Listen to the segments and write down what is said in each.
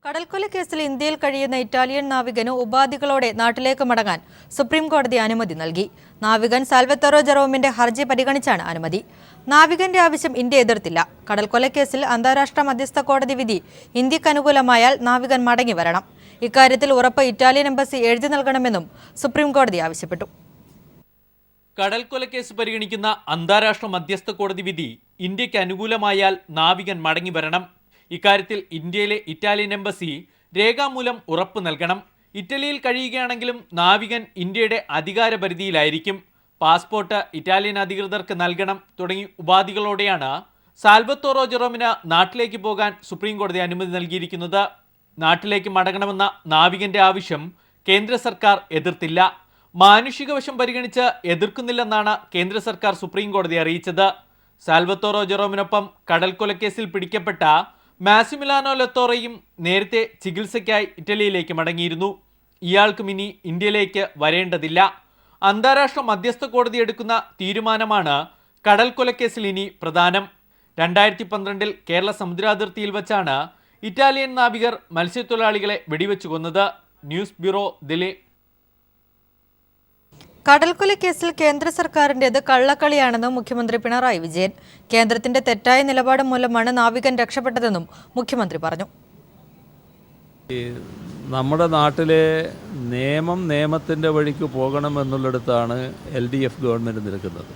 കടൽക്കൊല കേസിൽ ഇന്ത്യയിൽ കഴിയുന്ന ഇറ്റാലിയൻ നാവികന് ഉപാധികളോടെ നാട്ടിലേക്ക് മടങ്ങാൻ സുപ്രീം കോടതി അനുമതി നൽകി. നാവികൻ സാൽവത്തോറോ ജെറോമിന്റെ ഹർജി പരിഗണിച്ചാണ് അനുമതി. നാവികന്റെ ആവശ്യം ഇന്ത്യ എതിർത്തില്ല. കടൽക്കൊല കേസിൽ അന്താരാഷ്ട്ര മധ്യസ്ഥ കോടതി വിധി ഇന്ത്യക്ക് അനുകൂലമായാൽ നാവികൻ മടങ്ങി വരണം. ഇക്കാര്യത്തിൽ ഉറപ്പ് ഇറ്റാലിയൻ എംബസി എഴുതി നൽകണമെന്നും സുപ്രീം കോടതി ആവശ്യപ്പെട്ടു. കടൽക്കൊലക്കേസ് പരിഗണിക്കുന്ന അന്താരാഷ്ട്ര മധ്യസ്ഥ കോടതി വിധി ഇന്ത്യക്ക് അനുകൂലമായാൽ നാവികൻ മടങ്ങി വരണം. ഇക്കാര്യത്തിൽ ഇന്ത്യയിലെ ഇറ്റാലിയൻ എംബസി രേഖാമൂലം ഉറപ്പ് നൽകണം. ഇറ്റലിയിൽ കഴിയുകയാണെങ്കിലും നാവികൻ ഇന്ത്യയുടെ അധികാരപരിധിയിലായിരിക്കും. പാസ്പോർട്ട് ഇറ്റാലിയൻ അധികൃതർക്ക് നൽകണം തുടങ്ങി ഉപാധികളോടെയാണ് സാൽവത്തോറോ ജെറോമിന് നാട്ടിലേക്ക് പോകാൻ സുപ്രീം കോടതി അനുമതി നൽകിയിരിക്കുന്നത്. നാട്ടിലേക്ക് മടങ്ങണമെന്ന നാവികന്റെ ആവശ്യം കേന്ദ്ര സർക്കാർ എതിർത്തില്ല. മാനുഷിക വശം പരിഗണിച്ച് എതിർക്കുന്നില്ലെന്നാണ് കേന്ദ്ര സർക്കാർ സുപ്രീം കോടതി അറിയിച്ചത്. സാൽവത്തോറോ ജെറോമിനൊപ്പം കടൽക്കൊലക്കേസിൽ പിടിക്കപ്പെട്ട മാസിമിലാനോ ലത്തോറയും നേരത്തെ ചികിത്സയ്ക്കായി ഇറ്റലിയിലേക്ക് മടങ്ങിയിരുന്നു. ഇയാൾക്കും ഇനി ഇന്ത്യയിലേക്ക് വരേണ്ടതില്ല. അന്താരാഷ്ട്ര മധ്യസ്ഥ കോടതി എടുക്കുന്ന തീരുമാനമാണ് കടൽക്കൊലക്കേസിൽ ഇനി പ്രധാനം. 2012 കേരള സമുദ്രാതിർത്തിയിൽ വച്ചാണ് ഇറ്റാലിയൻ നാവികർ മത്സ്യത്തൊഴിലാളികളെ വെടിവെച്ചു കൊന്നത്. News bureau, Delhi. കടൽക്കൊലക്കേസിൽ കേന്ദ്ര സർക്കാരിൻ്റേത് കള്ളക്കളിയാണെന്ന് മുഖ്യമന്ത്രി പിണറായി വിജയൻ. കേന്ദ്രത്തിന്റെ തെറ്റായ നിലപാട് മൂലമാണ് നാവികൻ രക്ഷപ്പെട്ടതെന്നും മുഖ്യമന്ത്രി പറഞ്ഞു. നമ്മുടെ നാട്ടിലെ നിയമത്തിൻ്റെ വഴിക്ക് പോകണമെന്നുള്ളിടത്താണ് LDF ഗവൺമെൻറ് നിൽക്കുന്നത്.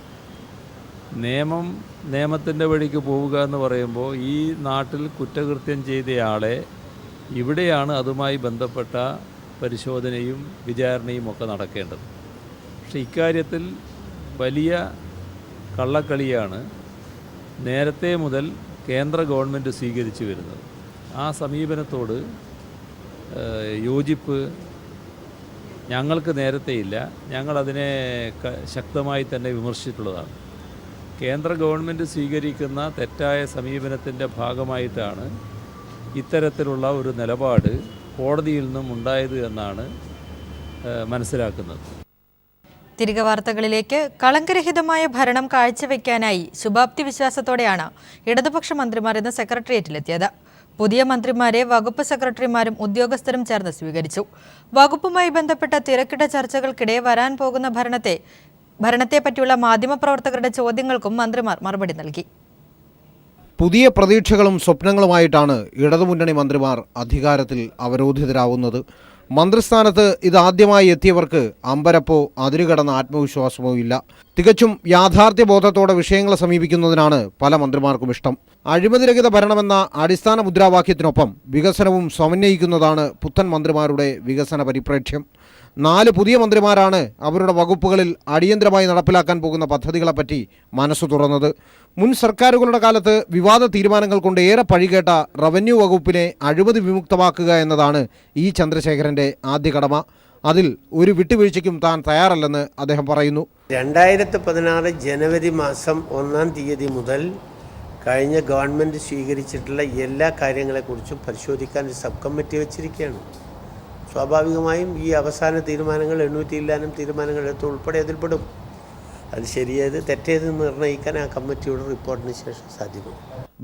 നിയമത്തിൻ്റെ വഴിക്ക് പോവുക എന്ന് പറയുമ്പോൾ ഈ നാട്ടിൽ കുറ്റകൃത്യം ചെയ്തയാളെ ഇവിടെയാണ് അതുമായി ബന്ധപ്പെട്ട പരിശോധനയും വിചാരണയും ഒക്കെ നടക്കേണ്ടത്. പക്ഷേ ഇക്കാര്യത്തിൽ വലിയ കള്ളക്കളിയാണ് നേരത്തെ മുതൽ കേന്ദ്ര ഗവൺമെൻറ് സ്വീകരിച്ചു വരുന്നത്. ആ സമീപനത്തോട് യോജിപ്പ് ഞങ്ങൾക്ക് നേരത്തെയില്ല. ഞങ്ങളതിനെ ശക്തമായി തന്നെ വിമർശിച്ചിട്ടുള്ളതാണ്. കേന്ദ്ര ഗവൺമെൻറ് സ്വീകരിക്കുന്ന തെറ്റായ സമീപനത്തിൻ്റെ ഭാഗമായിട്ടാണ് ഇത്തരത്തിലുള്ള ഒരു നിലപാട് കോടതിയിൽ നിന്നും ഉണ്ടായത് എന്നാണ് മനസ്സിലാക്കുന്നത്. തിരികെ വാർത്തകളിലേക്ക്. കളങ്കരഹിതമായ ഭരണം കാഴ്ചവെക്കാനായി ശുഭാപ്തി വിശ്വാസത്തോടെയാണ് ഇടതുപക്ഷ മന്ത്രിമാർ ഇന്ന് സെക്രട്ടേറിയറ്റിലെത്തിയത്. പുതിയ മന്ത്രിമാരെ വകുപ്പ് സെക്രട്ടറിമാരും ഉദ്യോഗസ്ഥരും ചേർന്ന് സ്വീകരിച്ചു. വകുപ്പുമായി ബന്ധപ്പെട്ട തിരക്കിട്ട ചർച്ചകൾക്കിടെ വരാൻ പോകുന്ന ഭരണത്തെ പറ്റിയുള്ള മാധ്യമപ്രവർത്തകരുടെ ചോദ്യങ്ങൾക്കും മന്ത്രിമാർ മറുപടി നൽകി. പുതിയ പ്രതീക്ഷകളും സ്വപ്നങ്ങളുമായിട്ടാണ് ഇടതുമുന്നണി മന്ത്രിമാർ അധികാരത്തിൽ അവരോധിതരാവുന്നത്. മന്ത്രിസ്ഥാനത്ത് ഇതാദ്യമായി എത്തിയവർക്ക് അമ്പരപ്പോ അതിരുകടന്ന ആത്മവിശ്വാസമോ ഇല്ല. തികച്ചും യാഥാർത്ഥ്യബോധത്തോടെ വിഷയങ്ങളെ സമീപിക്കുന്നതിനാണ് പല മന്ത്രിമാർക്കും ഇഷ്ടം. അഴിമതിരഹിത ഭരണമെന്ന അടിസ്ഥാന മുദ്രാവാക്യത്തിനൊപ്പം വികസനവും സമന്വയിക്കുന്നതാണ് പുത്തൻ മന്ത്രിമാരുടെ വികസന പരിപ്രേക്ഷ്യം. 4 പുതിയ മന്ത്രിമാരാണ് അവരുടെ വകുപ്പുകളിൽ അടിയന്തരമായി നടപ്പിലാക്കാൻ പോകുന്ന പദ്ധതികളെപ്പറ്റി മനസ്സു തുറന്നത്. മുൻ സർക്കാരുകളുടെ കാലത്ത് വിവാദ തീരുമാനങ്ങൾ കൊണ്ട് ഏറെ പഴികേട്ട റവന്യൂ വകുപ്പിനെ അഴിമതി വിമുക്തമാക്കുക എന്നതാണ് ചന്ദ്രശേഖരൻ്റെ ആദ്യ കടമ. അതിൽ ഒരു വിട്ടുവീഴ്ചയ്ക്കും താൻ തയ്യാറല്ലെന്ന് അദ്ദേഹം പറയുന്നു. 2016 ജനുവരി മാസം 1-ാം തീയതി മുതൽ കഴിഞ്ഞ ഗവൺമെൻറ് സ്വീകരിച്ചിട്ടുള്ള എല്ലാ കാര്യങ്ങളെക്കുറിച്ചും പരിശോധിക്കാൻ ഒരു സബ് കമ്മിറ്റി വെച്ചിരിക്കുകയാണ്. സ്വാഭാവികമായും ഈ അവസാന തീരുമാനങ്ങൾ 800 തീരുമാനങ്ങൾ എടുത്ത് ഉൾപ്പെടെ അതിൽപ്പെടും. അത് ശരിയേത് തെറ്റേതെന്ന് നിർണ്ണയിക്കാൻ ആ കമ്മിറ്റിയുടെ റിപ്പോർട്ടിന് ശേഷം സാധ്യമാകും.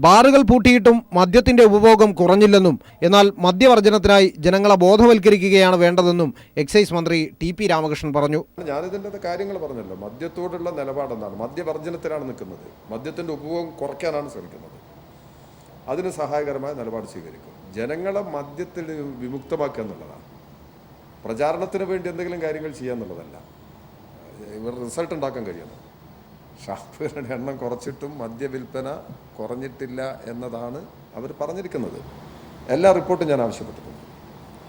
ബാറുകൾ പൂട്ടിയിട്ടും മദ്യത്തിന്റെ ഉപഭോഗം കുറഞ്ഞില്ലെന്നും എന്നാൽ മദ്യവർജനത്തിനായി ജനങ്ങളെ ബോധവൽക്കരിക്കുകയാണ് വേണ്ടതെന്നും എക്സൈസ് മന്ത്രി TP രാമകൃഷ്ണൻ പറഞ്ഞു. ഞാനിതിൻ്റെ കാര്യങ്ങൾ പറഞ്ഞല്ലോ. മദ്യത്തോടുള്ള നിലപാടെന്താണ്? മദ്യവർജനത്തിലാണ് നിൽക്കുന്നത്. മദ്യത്തിൻ്റെ ഉപഭോഗം കുറയ്ക്കാനാണ് ശ്രമിക്കുന്നത്. അതിന് സഹായകരമായ നിലപാട് സ്വീകരിക്കും. ജനങ്ങളെ മദ്യത്തിൽ വിമുക്തമാക്കുക എന്നുള്ളതാണ്. പ്രചാരണത്തിന് വേണ്ടി എന്തെങ്കിലും കാര്യങ്ങൾ ചെയ്യുക എന്നുള്ളതല്ല. ഇവർ റിസൾട്ട് ഉണ്ടാക്കാൻ കഴിയുന്നു. ഷാപ്പുകളുടെ എണ്ണം കുറച്ചിട്ടും മദ്യവിൽപ്പന കുറഞ്ഞിട്ടില്ല എന്നതാണ് അവർ പറഞ്ഞിരിക്കുന്നത്. എല്ലാ റിപ്പോർട്ടും ഞാൻ ആവശ്യപ്പെട്ടിട്ടുണ്ട്.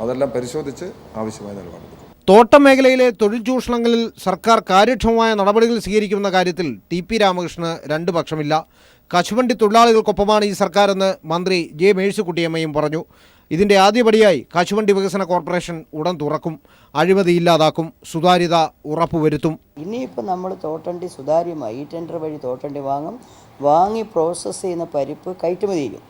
അതെല്ലാം പരിശോധിച്ച് ആവശ്യമായ നിലപാടെടുക്കും. തോട്ടം മേഖലയിലെ തൊഴിൽ ചൂഷണങ്ങളിൽ സർക്കാർ കാര്യക്ഷമമായ നടപടികൾ സ്വീകരിക്കുന്ന കാര്യത്തിൽ TP രാമകൃഷ്ണന് 2 പക്ഷമില്ല. കശുവണ്ടി തൊഴിലാളികൾക്കൊപ്പമാണ് ഈ സർക്കാരെന്ന് മന്ത്രി J മേഴ്സിക്കുട്ടിയമ്മയും പറഞ്ഞു. ഇതിൻ്റെ ആദ്യപടിയായി കശുവണ്ടി വികസന കോർപ്പറേഷൻ ഉടൻ തുറക്കും. അഴിമതി ഇല്ലാതാക്കും. സുതാര്യത ഉറപ്പുവരുത്തും. ഇനിയിപ്പോൾ നമ്മൾ തോട്ടണ്ടി സുതാര്യമായി ടെൻഡർ വഴി തോട്ടണ്ടി വാങ്ങി പ്രോസസ്സ് ചെയ്യുന്ന പരിപ്പ് കയറ്റുമതി ചെയ്യും.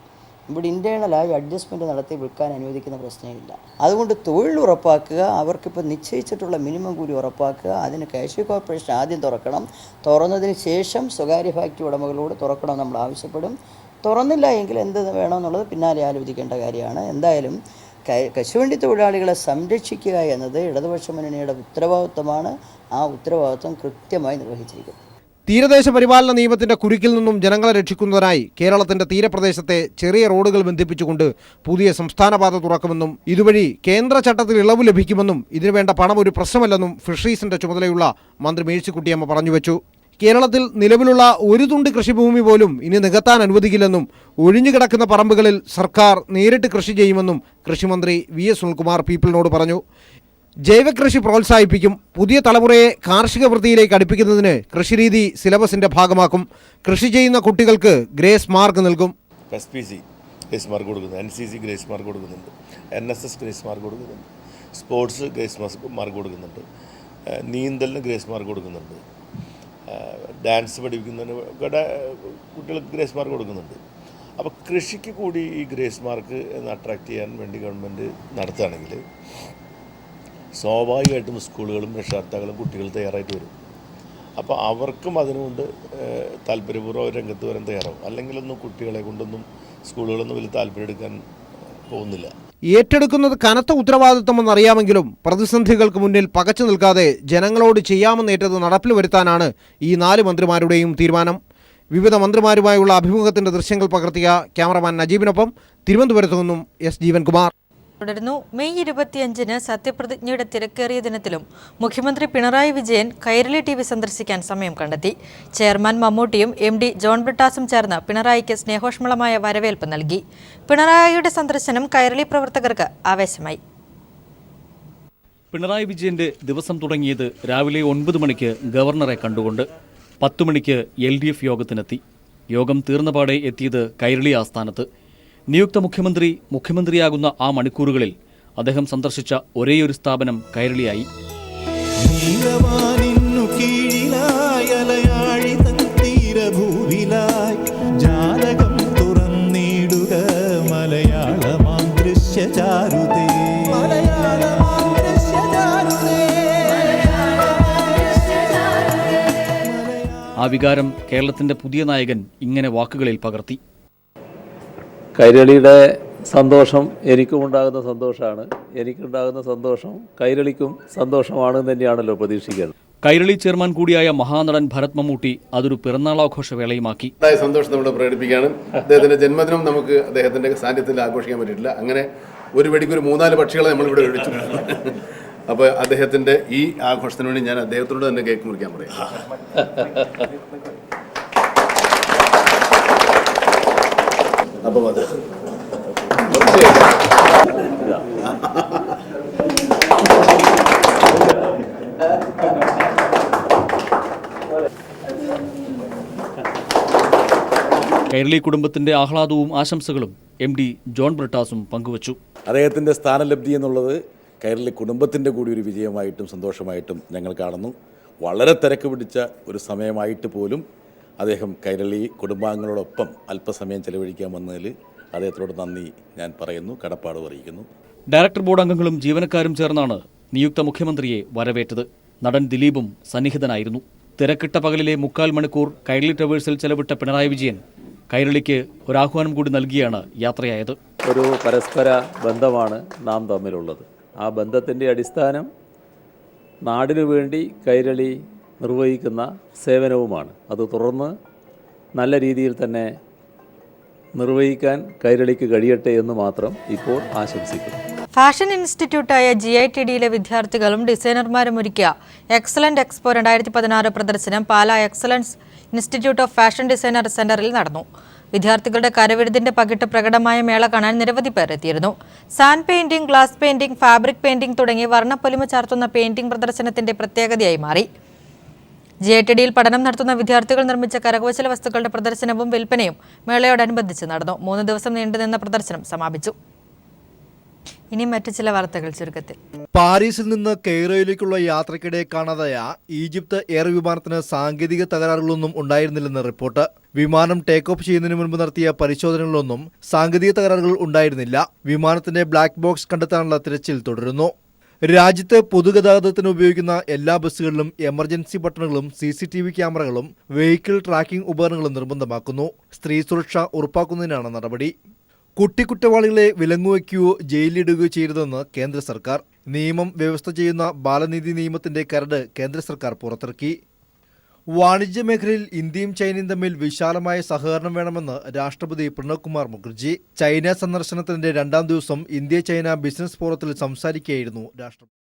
ഇവിടെ ഇൻറ്റേണലായി അഡ്ജസ്റ്റ്മെൻറ്റ് നടത്തി വിൽക്കാൻ അനുവദിക്കുന്ന പ്രശ്നമില്ല. അതുകൊണ്ട് തൊഴിൽ ഉറപ്പാക്കുക, അവർക്കിപ്പോൾ നിശ്ചയിച്ചിട്ടുള്ള മിനിമം കൂലി ഉറപ്പാക്കുക. അതിന് കാഷ്യൂ കോർപ്പറേഷൻ ആദ്യം തുറക്കണം. തുറന്നതിന് ശേഷം സ്വകാര്യ ഫാക്ടറി ഉടമകളോട് തുറക്കണം നമ്മൾ ആവശ്യപ്പെടും. തുറന്നില്ല എങ്കിൽ എന്ത് വേണമെന്നുള്ളത് പിന്നാലെ ആലോചിക്കേണ്ട കാര്യമാണ്. എന്തായാലും കശുവണ്ടി തൊഴിലാളികളെ സംരക്ഷിക്കുക എന്നത് ഇടതുപക്ഷ മുന്നണിയുടെ ഉത്തരവാദിത്വമാണ്. ആ ഉത്തരവാദിത്വം കൃത്യമായി നിർവഹിച്ചിരിക്കുന്നത്. തീരദേശ പരിപാലന നിയമത്തിന്റെ കുരുക്കിൽ നിന്നും ജനങ്ങളെ രക്ഷിക്കുന്നതിനായി കേരളത്തിന്റെ തീരപ്രദേശത്തെ ചെറിയ റോഡുകൾ ബന്ധിപ്പിച്ചുകൊണ്ട് പുതിയ സംസ്ഥാനപാത തുറക്കുമെന്നും ഇതുവഴി കേന്ദ്ര ചട്ടത്തിൽ ഇളവ് ലഭിക്കുമെന്നും ഇതിനുവേണ്ട പണം ഒരു പ്രശ്നമല്ലെന്നും ഫിഷറീസിന്റെ ചുമതലയുള്ള മന്ത്രി മേഴ്സിക്കുട്ടിയമ്മ പറഞ്ഞുവെച്ചു. കേരളത്തിൽ നിലവിലുള്ള ഒരു തുണ്ട് കൃഷിഭൂമി പോലും ഇനി നികത്താൻ അനുവദിക്കില്ലെന്നും ഒഴിഞ്ഞുകിടക്കുന്ന പറമ്പുകളിൽ സർക്കാർ നേരിട്ട് കൃഷി ചെയ്യുമെന്നും കൃഷിമന്ത്രി VS സുനിൽകുമാർ പീപ്പിളിനോട് പറഞ്ഞു. ജൈവകൃഷി പ്രോത്സാഹിപ്പിക്കും. പുതിയ തലമുറയെ കാർഷിക വൃത്തിയിലേക്ക് അടുപ്പിക്കുന്നതിന് കൃഷിരീതി സിലബസിന്റെ ഭാഗമാക്കും. കൃഷി ചെയ്യുന്ന കുട്ടികൾക്ക് ഗ്രേസ് മാർക്ക് നൽകും. SPC ഗ്രേസ് മാർക്ക് കൊടുക്കുന്നുണ്ട്, NCC ഗ്രേസ് മാർക്ക് കൊടുക്കുന്നുണ്ട്, NSS ഗ്രേസ് മാർക്ക് കൊടുക്കുന്നുണ്ട്, സ്പോർട്സ് ഗ്രേസ് മാർക്ക് കൊടുക്കുന്നുണ്ട്, നീന്തലിന് ഗ്രേസ് മാർക്ക് കൊടുക്കുന്നുണ്ട്, ഡാൻസ് പഠിപ്പിക്കുന്നതിന് കുട്ടികൾക്ക് ഗ്രേസ് മാർക്ക് കൊടുക്കുന്നുണ്ട്. അപ്പോൾ കൃഷിക്ക് കൂടി ഈ ഗ്രേസ് മാർക്ക് എന്ന് അട്രാക്റ്റ് ചെയ്യാൻ വേണ്ടി ഗവൺമെൻറ് നടത്തുകയാണെങ്കിൽ സ്വാഭാവികമായിട്ടും സ്കൂളുകളും രക്ഷകർത്താക്കളും കുട്ടികൾ തയ്യാറായിട്ട് വരും. അപ്പോൾ അവർക്കും അതിനുകൊണ്ട് താല്പര്യപൂർവ്വം രംഗത്ത് വരാൻ തയ്യാറാവും. അല്ലെങ്കിലൊന്നും കുട്ടികളെ കൊണ്ടൊന്നും സ്കൂളുകളൊന്നും വലിയ താല്പര്യം എടുക്കാൻ പോകുന്നില്ല. ഏറ്റെടുക്കുന്നത് കനത്ത ഉത്തരവാദിത്വമെന്നറിയാമെങ്കിലും പ്രതിസന്ധികൾക്ക് മുന്നിൽ പകച്ചു നിൽക്കാതെ ജനങ്ങളോട് ചെയ്യാമെന്നേറ്റത് നടപ്പിൽ വരുത്താനാണ് ഈ 4 മന്ത്രിമാരുടെയും തീരുമാനം. വിവിധ മന്ത്രിമാരുമായുള്ള അഭിമുഖത്തിന്റെ ദൃശ്യങ്ങൾ പകർത്തിയ ക്യാമറമാൻ നജീബിനൊപ്പം തിരുവനന്തപുരത്തു നിന്നും S ജീവൻകുമാർ. തുടരുന്നു. മെയ് 25-ന് സത്യപ്രതിജ്ഞയുടെ തിരക്കേറിയ ദിനത്തിലും മുഖ്യമന്ത്രി പിണറായി വിജയൻ കൈരളി TV സന്ദർശിക്കാൻ സമയം കണ്ടെത്തി. ചെയർമാൻ മമ്മൂട്ടിയും MD ജോൺ ബ്രിട്ടാസും ചേർന്ന് പിണറായിക്ക് സ്നേഹോഷ്മളമായ വരവേൽപ്പ് നൽകി. പിണറായിയുടെ സന്ദർശനം കൈരളി പ്രവർത്തകർക്ക് ആവേശമായി. പിണറായി വിജയന്റെ ദിവസം തുടങ്ങിയത് രാവിലെ 9 മണിക്ക് ഗവർണറെ കണ്ടുകൊണ്ട്. 10 മണിക്ക് LDF യോഗത്തിനെത്തി. യോഗം തീർന്നപാടെ എത്തിയത് കൈരളി ആസ്ഥാനത്ത്. നിയുക്ത മുഖ്യമന്ത്രിയാകുന്ന ആ മണിക്കൂറുകളിൽ അദ്ദേഹം സന്ദർശിച്ച ഒരേയൊരു സ്ഥാപനം കൈരളിയായി. ആ വികാരം കേരളത്തിന്റെ പുതിയ നായകൻ ഇങ്ങനെ വാക്കുകളിൽ പകർത്തി. കൈരളിയുടെ സന്തോഷം എനിക്കും ഉണ്ടാകുന്ന സന്തോഷമാണ്. എനിക്കുണ്ടാകുന്ന സന്തോഷം കൈരളിക്കും സന്തോഷമാണെന്ന് തന്നെയാണല്ലോ പ്രതീക്ഷിക്കുന്നത്. കൈരളി ചെയർമാൻ കൂടിയായ മഹാനടൻ ഭരത് മമ്മൂട്ടി അതൊരു പിറന്നാളാഘോഷ വേളയുമാക്കി. സന്തോഷം നമ്മൾ പ്രകടിപ്പിക്കുകയാണ്. അദ്ദേഹത്തിന്റെ ജന്മദിനം നമുക്ക് അദ്ദേഹത്തിന്റെ സാന്നിധ്യത്തിൽ ആഘോഷിക്കാൻ പറ്റിയിട്ടില്ല. അങ്ങനെ ഒരു വെടിക്ക് ഒരു 3-4 പക്ഷികളെ നമ്മളിവിടെ കഴിച്ചിട്ടുണ്ട്. അപ്പോൾ അദ്ദേഹത്തിന്റെ ഈ ആഘോഷത്തിന് വേണ്ടി ഞാൻ അദ്ദേഹത്തോട് തന്നെ കേക്ക് മുറിക്കാൻ പറയാം. അപ്പോൾ അത് കൈരളി കുടുംബത്തിന്റെ ആഹ്ലാദവും ആശംസകളും MD ജോൺ ബ്രിട്ടാസും പങ്കുവച്ചു. അദ്ദേഹത്തിൻ്റെ സ്ഥാനലബ്ധി എന്നുള്ളത് കൈരളി കുടുംബത്തിൻ്റെ കൂടി ഒരു വിജയമായിട്ടും സന്തോഷമായിട്ടും ഞങ്ങൾ കാണുന്നു. വളരെ തിരക്ക് പിടിച്ച ഒരു സമയമായിട്ട് പോലും അദ്ദേഹം കൈരളി കുടുംബാംഗങ്ങളോടൊപ്പം അല്പസമയം ചെലവഴിക്കാൻ വന്നതിൽ അദ്ദേഹത്തോട് നന്ദി ഞാൻ പറയുന്നു, കടപ്പാട് അറിയിക്കുന്നു. ഡയറക്ടർ ബോർഡ് അംഗങ്ങളും ജീവനക്കാരും ചേർന്നാണ് നിയുക്ത മുഖ്യമന്ത്രിയെ വരവേറ്റത്. നടൻ ദിലീപും സന്നിഹിതനായിരുന്നു. തിരക്കിട്ട പകലിലെ 3/4 മണിക്കൂർ കൈരളി ടവേഴ്സിൽ ചെലവിട്ട പിണറായി വിജയൻ കൈരളിക്ക് ഒരാഹ്വാനം കൂടി നൽകിയാണ് യാത്രയായത്. ഒരു പരസ്പര ബന്ധമാണ് നാം തമ്മിലുള്ളത്. ആ ബന്ധത്തിൻ്റെ അടിസ്ഥാനം നാടിനു വേണ്ടി കൈരളി നിർവഹിക്കുന്ന സേവനവുമാണ്. അത് തുടർന്ന് നല്ല രീതിയിൽ തന്നെ നിർവഹിക്കാൻ കൈരളിക്ക് കഴിയട്ടെ എന്ന് മാത്രം ഇപ്പോൾ ആശംസിക്കുന്നു. ഫാഷൻ ഇൻസ്റ്റിറ്റ്യൂട്ടായ GITDയിലെ വിദ്യാർത്ഥികളും ഡിസൈനർമാരും ഒരുക്കിയ എക്സലന്റ് എക്സ്പോ 2016 പ്രദർശനം Pala excellence institute of fashion designer സെന്ററിൽ നടന്നു. വിദ്യാർത്ഥികളുടെ കരവിരുതിന്റെ പകിട്ട് പ്രകടമായ മേള കാണാൻ നിരവധി പേർ എത്തിയിരുന്നു. Sand painting, glass painting, fabric painting തുടങ്ങി വർണ്ണപ്പൊലിമ ചാർത്തുന്ന പെയിന്റിംഗ് പ്രദർശനത്തിന്റെ പ്രത്യേകതയായി മാറി. GITDയിൽ പഠനം നടത്തുന്ന വിദ്യാർത്ഥികൾ നിർമ്മിച്ച കരകൗശല വസ്തുക്കളുടെ പ്രദർശനവും വിൽപ്പനയും മേളയോടനുബന്ധിച്ച് നടന്നു. 3 ദിവസം നീണ്ടുനിന്ന പ്രദർശനം സമാപിച്ചു. ഇനി മറ്റു ചില വാർത്തകൾ ചുരുക്കത്തിൽ. പാരീസിൽ നിന്ന് കെയ്റോയിലേക്കുള്ള യാത്രയ്ക്കിടെ കാണാതായ ഈജിപ്ത് എയർ വിമാനത്തിന് സാങ്കേതിക തകരാറുകളൊന്നും ഉണ്ടായിരുന്നില്ലെന്ന് റിപ്പോർട്ട്. വിമാനം ടേക്ക് ഓഫ് ചെയ്യുന്നതിന് മുൻപ് നടത്തിയ പരിശോധനകളിലൊന്നും സാങ്കേതിക തകരാറുകൾ ഉണ്ടായിരുന്നില്ല. വിമാനത്തിന്റെ ബ്ലാക്ക് ബോക്സ് കണ്ടെത്താനുള്ള തിരച്ചിൽ തുടരുന്നു. രാജ്യത്ത് പൊതുഗതാഗതത്തിന് ഉപയോഗിക്കുന്ന എല്ലാ ബസ്സുകളിലും എമർജൻസി ബട്ടണുകളും CCTV ക്യാമറകളും വെഹിക്കിൾ ട്രാക്കിംഗ് ഉപകരണങ്ങളും നിർബന്ധമാക്കുന്നു. സ്ത്രീ സുരക്ഷ ഉറപ്പാക്കുന്നതിനാണ് നടപടി. കുട്ടിക്കുറ്റവാളികളെ വിലങ്ങുവയ്ക്കുകയോ ജയിലിലിടുകയോ ചെയ്യരുതെന്ന് കേന്ദ്ര സർക്കാർ. നിയമം വ്യവസ്ഥ ചെയ്യുന്ന ബാലനീതി നിയമത്തിന്റെ കരട് കേന്ദ്ര സർക്കാർ പുറത്തിറക്കി. വാണിജ്യ മേഖലയിൽ ഇന്ത്യയും ചൈനയും തമ്മിൽ വിശാലമായ സഹകരണം വേണമെന്ന് രാഷ്ട്രപതി പ്രണബ് കുമാർ മുഖർജി. ചൈന സന്ദർശനത്തിന്റെ 2ാം ദിവസം ഇന്ത്യ ചൈന ബിസിനസ് ഫോറത്തിൽ സംസാരിക്കുകയായിരുന്നു രാഷ്ട്രപതി.